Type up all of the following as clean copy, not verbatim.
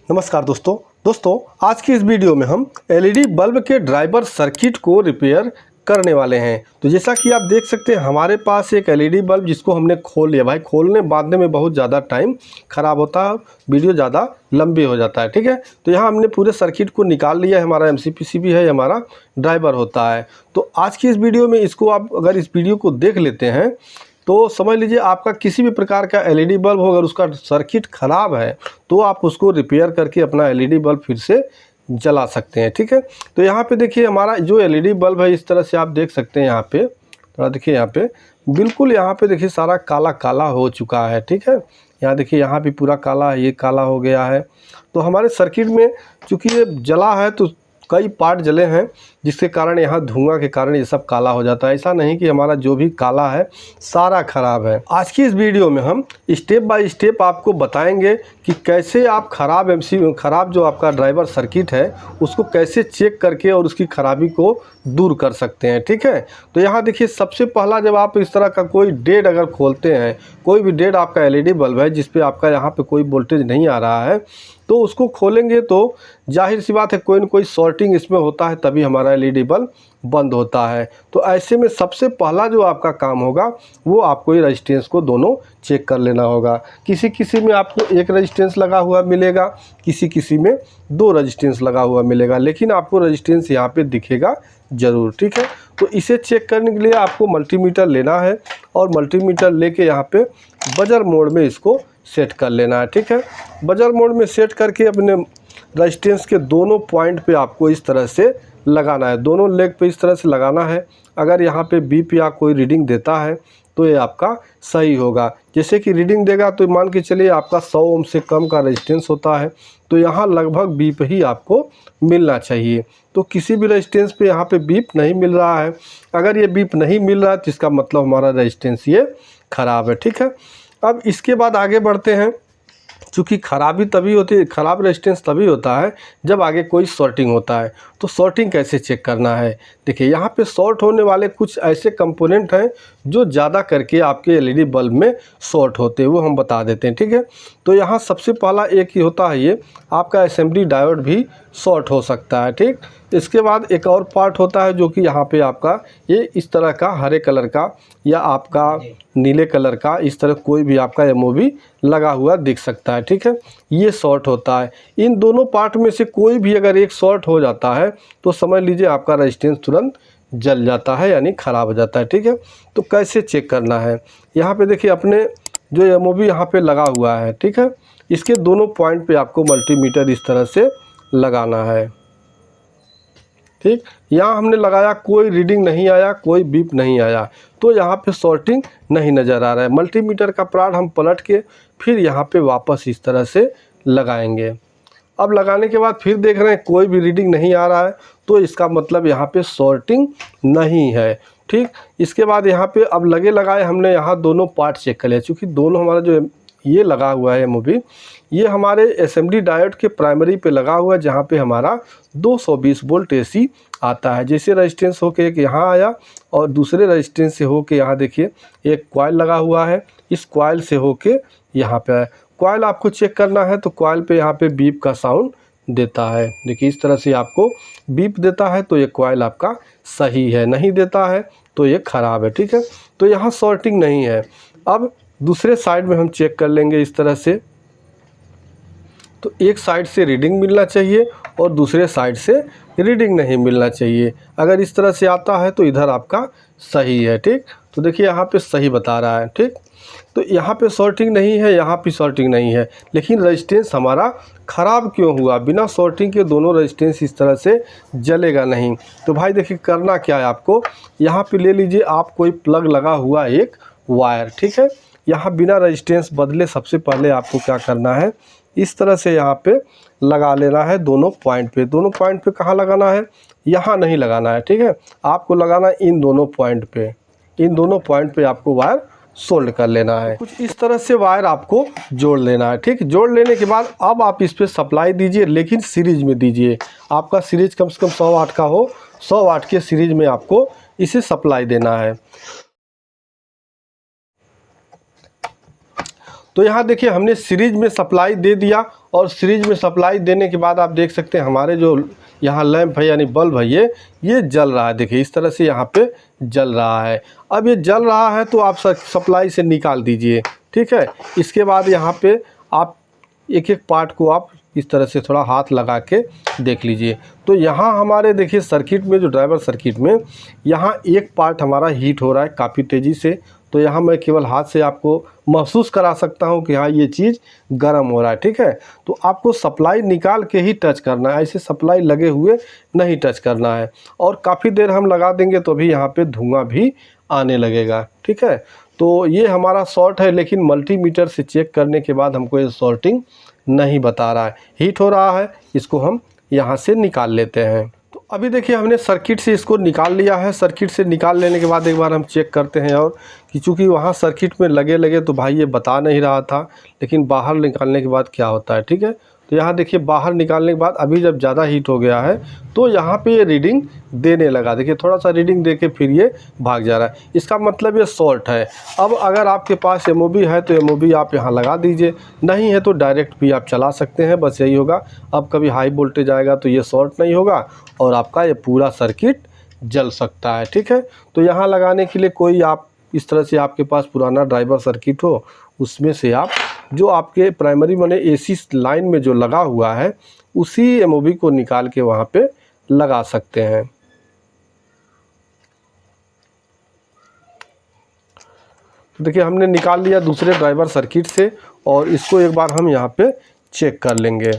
नमस्कार दोस्तों आज की इस वीडियो में हम एलईडी बल्ब के ड्राइवर सर्किट को रिपेयर करने वाले हैं। तो जैसा कि आप देख सकते हैं हमारे पास एक एलईडी बल्ब जिसको हमने खोल लिया। भाई खोलने बांधने में बहुत ज़्यादा टाइम ख़राब होता है, वीडियो ज़्यादा लंबी हो जाता है। ठीक है, तो यहाँ हमने पूरे सर्किट को निकाल लिया है। हमारा एमसीपीसीबी है, हमारा ड्राइवर होता है। तो आज की इस वीडियो में इसको आप अगर इस वीडियो को देख लेते हैं तो समझ लीजिए आपका किसी भी प्रकार का एलईडी बल्ब हो, अगर उसका सर्किट ख़राब है तो आप उसको रिपेयर करके अपना एलईडी बल्ब फिर से जला सकते हैं। ठीक है, तो यहाँ पे देखिए हमारा जो एलईडी बल्ब है इस तरह से आप देख सकते हैं। यहाँ पे थोड़ा देखिए, यहाँ पे बिल्कुल यहाँ पे देखिए सारा काला काला हो चुका है। ठीक है, यहाँ देखिए यहाँ भी पूरा काला है, ये काला हो गया है। तो हमारे सर्किट में चूँकि ये जला है तो कई पार्ट जले हैं जिसके कारण यहाँ धुआं के कारण ये सब काला हो जाता है। ऐसा नहीं कि हमारा जो भी काला है सारा खराब है। आज की इस वीडियो में हम स्टेप बाय स्टेप आपको बताएंगे कि कैसे आप खराब जो आपका ड्राइवर सर्किट है उसको कैसे चेक करके और उसकी खराबी को दूर कर सकते हैं। ठीक है, तो यहाँ देखिए सबसे पहला जब आप इस तरह का कोई डेड अगर खोलते हैं, कोई भी डेड आपका एलईडी बल्ब है जिस पे आपका यहाँ पे कोई वोल्टेज नहीं आ रहा है, तो उसको खोलेंगे तो जाहिर सी बात है कोई न कोई शॉर्टिंग इसमें होता है, तभी हमारा एलईडी बल्ब बंद होता है। तो ऐसे में सबसे पहला जो आपका काम होगा वो आपको ये रजिस्टेंस को दोनों चेक कर लेना होगा। किसी में आपको एक रजिस्टेंस लगा हुआ मिलेगा, किसी में दो रजिस्टेंस लगा हुआ मिलेगा, लेकिन आपको रजिस्टेंस यहाँ पे दिखेगा ज़रूर। ठीक है, तो इसे चेक करने के लिए आपको मल्टीमीटर लेना है और मल्टीमीटर लेके यहाँ पे बजर मोड में इसको सेट कर लेना है। ठीक है, बजर मोड में सेट करके अपने रजिस्टेंस के दोनों पॉइंट पे आपको इस तरह से लगाना है, दोनों लेग पे इस तरह से लगाना है। अगर यहाँ पे बीप या कोई रीडिंग देता है तो ये आपका सही होगा। जैसे कि रीडिंग देगा तो मान के चलिए आपका 100 ओम से कम का रेजिस्टेंस होता है, तो यहाँ लगभग बीप ही आपको मिलना चाहिए। तो किसी भी रेजिस्टेंस पे यहाँ पे बीप नहीं मिल रहा है। अगर ये बीप नहीं मिल रहा है तो इसका मतलब हमारा रेजिस्टेंस ये ख़राब है। ठीक है, अब इसके बाद आगे बढ़ते हैं। चूँकि खराबी तभी होती है, ख़राब रेजिस्टेंस तभी होता है जब आगे कोई शॉर्टिंग होता है। तो शॉर्टिंग कैसे चेक करना है, देखिए यहाँ पे शॉर्ट होने वाले कुछ ऐसे कंपोनेंट हैं जो ज़्यादा करके आपके एलईडी बल्ब में शॉर्ट होते हैं, वो हम बता देते हैं। ठीक है, तो यहाँ सबसे पहला एक ही होता है, ये आपका असेंबली डायोड भी शॉर्ट हो सकता है। ठीक, इसके बाद एक और पार्ट होता है जो कि यहाँ पे आपका ये इस तरह का हरे कलर का या आपका नीले कलर का इस तरह कोई भी आपका एमओवी लगा हुआ दिख सकता है। ठीक है, ये शॉर्ट होता है। इन दोनों पार्ट में से कोई भी अगर एक शॉर्ट हो जाता है तो समझ लीजिए आपका रेजिस्टेंस तुरंत जल जाता है, यानी ख़राब हो जाता है। ठीक है, तो कैसे चेक करना है, यहाँ पे देखिए अपने जो एमओवी यहाँ पे लगा हुआ है, ठीक है, इसके दोनों पॉइंट पे आपको मल्टीमीटर इस तरह से लगाना है। ठीक, यहाँ हमने लगाया, कोई रीडिंग नहीं आया, कोई बीप नहीं आया, तो यहाँ पे शॉर्टिंग नहीं नज़र आ रहा है। मल्टीमीटर का प्राड हम पलट के फिर यहाँ पे वापस इस तरह से लगाएंगे। अब लगाने के बाद फिर देख रहे हैं कोई भी रीडिंग नहीं आ रहा है, तो इसका मतलब यहाँ पे शॉर्टिंग नहीं है। ठीक, इसके बाद यहाँ पे अब लगाए हमने यहाँ दोनों पार्ट चेक कर लिया। चूँकि दोनों हमारा जो ये लगा हुआ है एमओवी, ये हमारे असेंबली डायोड के प्राइमरी पे लगा हुआ है, जहाँ पे हमारा 220 वोल्ट एसी आता है। जैसे रेजिस्टेंस होके एक यहाँ आया और दूसरे रेजिस्टेंस से होके यहाँ देखिए एक कॉइल लगा हुआ है, इस कॉइल से होके यहाँ पे आया। कॉइल आपको चेक करना है तो कॉइल पे यहाँ पे बीप का साउंड देता है। देखिए इस तरह से आपको बीप देता है तो ये कॉइल आपका सही है, नहीं देता है तो ये ख़राब है। ठीक है, तो यहाँ शॉर्टिंग नहीं है। अब दूसरे साइड में हम चेक कर लेंगे इस तरह से, तो एक साइड से रीडिंग मिलना चाहिए और दूसरे साइड से रीडिंग नहीं मिलना चाहिए। अगर इस तरह से आता है तो इधर आपका सही है। ठीक, तो देखिए यहाँ पे सही बता रहा है। ठीक, तो यहाँ पे शॉर्टिंग नहीं है, यहाँ पे शॉर्टिंग नहीं है, लेकिन रेजिस्टेंस हमारा ख़राब क्यों हुआ? बिना शॉर्टिंग के दोनों रेजिस्टेंस इस तरह से जलेगा नहीं। तो भाई देखिए करना क्या है, आपको यहाँ पे ले लीजिए आप कोई प्लग लगा हुआ एक वायर। ठीक है, यहाँ बिना रेजिस्टेंस बदले सबसे पहले आपको क्या करना है, इस तरह से यहाँ पे लगा लेना है दोनों पॉइंट पे। दोनों पॉइंट पे कहाँ लगाना है, यहाँ नहीं लगाना है। ठीक है, आपको लगाना है इन दोनों पॉइंट पे। इन दोनों पॉइंट पे आपको वायर सोल्ड कर लेना है। कुछ इस तरह से वायर आपको जोड़ लेना है। ठीक, जोड़ लेने के बाद अब आप इस पर सप्लाई दीजिए, लेकिन सीरीज में दीजिए। आपका सीरीज कम से कम 100 वाट का हो, 100 वाट के सीरीज में आपको इसे सप्लाई देना है। तो यहाँ देखिए हमने सीरीज में सप्लाई दे दिया और सीरीज में सप्लाई देने के बाद आप देख सकते हैं हमारे जो यहाँ लैंप है यानी बल्ब है ये जल रहा है। देखिए इस तरह से यहाँ पे जल रहा है। अब ये जल रहा है तो आप सप्लाई से निकाल दीजिए, ठीक है। इसके बाद यहाँ पे आप एक एक पार्ट को आप इस तरह से थोड़ा हाथ लगा के देख लीजिए। तो यहाँ हमारे देखिए सर्किट में, जो ड्राइवर सर्किट में, यहाँ एक पार्ट हमारा हीट हो रहा है काफ़ी तेज़ी से। तो यहाँ मैं केवल हाथ से आपको महसूस करा सकता हूँ कि हाँ ये चीज़ गर्म हो रहा है, ठीक है। तो आपको सप्लाई निकाल के ही टच करना है, ऐसे सप्लाई लगे हुए नहीं टच करना है। और काफ़ी देर हम लगा देंगे तो भी यहाँ पे धुआं भी आने लगेगा, ठीक है। तो ये हमारा शॉर्ट है, लेकिन मल्टीमीटर से चेक करने के बाद हमको ये शॉर्टिंग नहीं बता रहा है, हीट हो रहा है। इसको हम यहाँ से निकाल लेते हैं। तो अभी देखिए हमने सर्किट से इसको निकाल लिया है। सर्किट से निकाल लेने के बाद एक बार हम चेक करते हैं और कि चूँकि वहाँ सर्किट में लगे तो भाई ये बता नहीं रहा था, लेकिन बाहर निकालने के बाद क्या होता है, ठीक है। तो यहाँ देखिए बाहर निकालने के बाद अभी जब ज़्यादा हीट हो गया है तो यहाँ पे ये रीडिंग देने लगा। देखिए थोड़ा सा रीडिंग देके फिर ये भाग जा रहा है, इसका मतलब ये शॉर्ट है। अब अगर आपके पास एमओबी है तो एमओबी आप यहाँ लगा दीजिए, नहीं है तो डायरेक्ट भी आप चला सकते हैं, बस यही होगा। अब कभी हाई वोल्टेज आएगा तो ये शॉर्ट नहीं होगा और आपका ये पूरा सर्किट जल सकता है, ठीक है। तो यहाँ लगाने के लिए कोई आप इस तरह से आपके पास पुराना ड्राइवर सर्किट हो, उसमें से आप जो आपके प्राइमरी माने एसी लाइन में जो लगा हुआ है उसी एमओबी को निकाल के वहाँ पे लगा सकते हैं। तो देखिए हमने निकाल लिया दूसरे ड्राइवर सर्किट से और इसको एक बार हम यहाँ पे चेक कर लेंगे,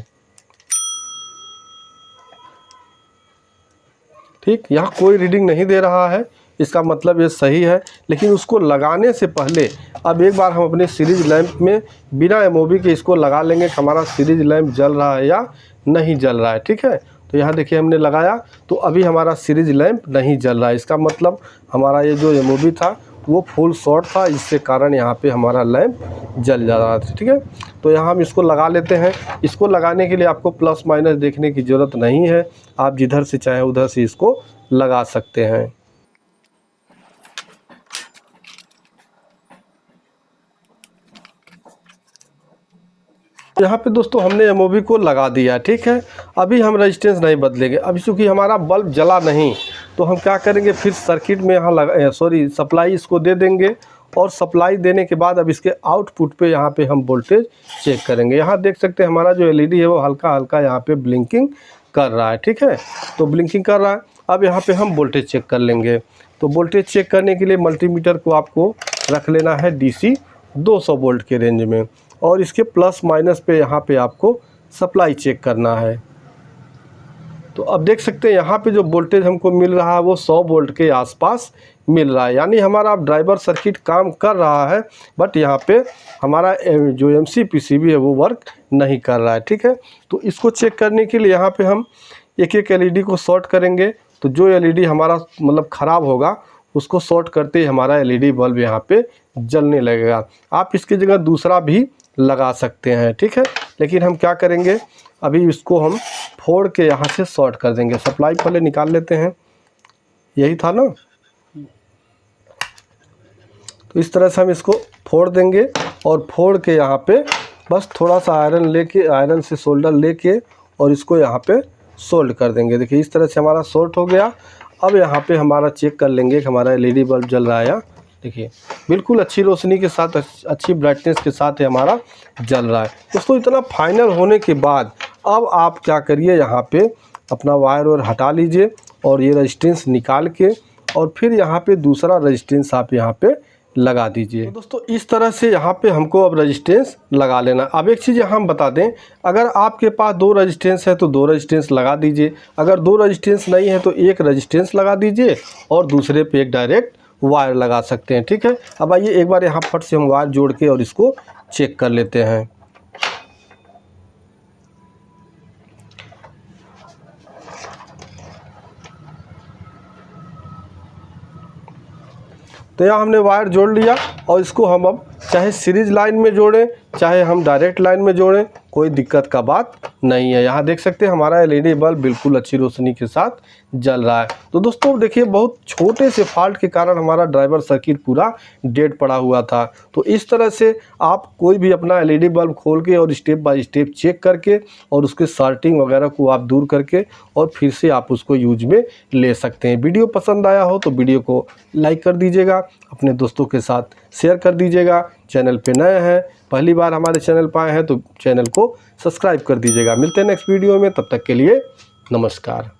ठीक। यहाँ कोई रीडिंग नहीं दे रहा है, इसका मतलब ये सही है। लेकिन उसको लगाने से पहले अब एक बार हम अपने सीरीज लैंप में बिना एमओबी के इसको लगा लेंगे कि हमारा सीरीज लैंप जल रहा है या नहीं जल रहा है, ठीक है। तो यहाँ देखिए हमने लगाया तो अभी हमारा सीरीज लैंप नहीं जल रहा है। इसका मतलब हमारा ये जो एमओबी था वो फुल शॉर्ट था, इसके कारण यहाँ पे हमारा लैंप जल जा रहा था, ठीक है। तो यहाँ हम इसको लगा लेते हैं। इसको लगाने के लिए आपको प्लस माइनस देखने की ज़रूरत नहीं है, आप जिधर से चाहे उधर से इसको लगा सकते हैं। यहाँ पे दोस्तों हमने एमओबी को लगा दिया, ठीक है। अभी हम रेजिस्टेंस नहीं बदलेंगे। अभी चूँकि हमारा बल्ब जला नहीं तो हम क्या करेंगे, फिर सर्किट में यहाँ सप्लाई इसको दे देंगे और सप्लाई देने के बाद अब इसके आउटपुट पे यहाँ पे हम वोल्टेज चेक करेंगे। यहाँ देख सकते हैं हमारा जो एलईडी है वो हल्का हल्का यहाँ पे ब्लिंकिंग कर रहा है, ठीक है। तो ब्लिंकिंग कर रहा है। अब यहाँ पे हम वोल्टेज चेक कर लेंगे। तो वोल्टेज चेक करने के लिए मल्टीमीटर को आपको रख लेना है DC 200 वोल्ट के रेंज में और इसके प्लस माइनस पे यहाँ पे आपको सप्लाई चेक करना है। तो अब देख सकते हैं यहाँ पे जो वोल्टेज हमको मिल रहा है वो 100 वोल्ट के आसपास मिल रहा है, यानी हमारा अब ड्राइवर सर्किट काम कर रहा है, बट यहाँ पे हमारा जो MCPCB है वो वर्क नहीं कर रहा है, ठीक है। तो इसको चेक करने के लिए यहाँ पे हम एक एक LED को शॉर्ट करेंगे। तो जो LED हमारा मतलब ख़राब होगा उसको शॉर्ट करते ही हमारा LED बल्ब यहाँ पे जलने लगेगा। आप इसकी जगह दूसरा भी लगा सकते हैं, ठीक है। लेकिन हम क्या करेंगे, अभी इसको हम फोड़ के यहाँ से शॉर्ट कर देंगे। सप्लाई पहले निकाल लेते हैं, यही था ना। तो इस तरह से हम इसको फोड़ देंगे और फोड़ के यहाँ पे बस थोड़ा सा आयरन से सोल्डर लेके और इसको यहाँ पे सोल्ड कर देंगे। देखिए इस तरह से हमारा शॉर्ट हो गया। अब यहाँ पे हमारा चेक कर लेंगे कि हमारा LED बल्ब जल रहा है या, देखिए बिल्कुल अच्छी रोशनी के साथ, अच्छी ब्राइटनेस के साथ हमारा जल रहा है। दोस्तों इतना फाइनल होने के बाद अब आप क्या करिए, यहाँ पे अपना वायर हटा लीजिए और ये रेजिस्टेंस निकाल के और फिर यहाँ पे दूसरा रेजिस्टेंस आप यहाँ पे लगा दीजिए। तो दोस्तों इस तरह से यहाँ पे हमको अब रेजिस्टेंस लगा लेना। अब एक चीज़ हम बता दें, अगर आपके पास 2 रेजिस्टेंस है तो 2 रेजिस्टेंस लगा दीजिए। अगर 2 रेजिस्टेंस नहीं है तो 1 रेजिस्टेंस लगा दीजिए और दूसरे पे एक डायरेक्ट वायर लगा सकते हैं, ठीक है। अब आइए एक बार यहाँ फट से हम वायर जोड़ के और इसको चेक कर लेते हैं। तो यहाँ हमने वायर जोड़ लिया और इसको हम अब चाहे सीरीज लाइन में जोड़ें चाहे हम डायरेक्ट लाइन में जोड़ें, कोई दिक्कत का बात नहीं है। यहाँ देख सकते हैं हमारा एलईडी बल्ब बिल्कुल अच्छी रोशनी के साथ जल रहा है। तो दोस्तों देखिए, बहुत छोटे से फॉल्ट के कारण हमारा ड्राइवर सर्किट पूरा डेड पड़ा हुआ था। तो इस तरह से आप कोई भी अपना एलईडी बल्ब खोल के और स्टेप बाय स्टेप चेक करके और उसके शॉर्टिंग वगैरह को आप दूर करके और फिर से आप उसको यूज में ले सकते हैं। वीडियो पसंद आया हो तो वीडियो को लाइक कर दीजिएगा, अपने दोस्तों के साथ शेयर कर दीजिएगा। चैनल पे नए हैं, पहली बार हमारे चैनल पर आए हैं तो चैनल को सब्सक्राइब कर दीजिएगा। मिलते हैं नेक्स्ट वीडियो में, तब तक के लिए नमस्कार।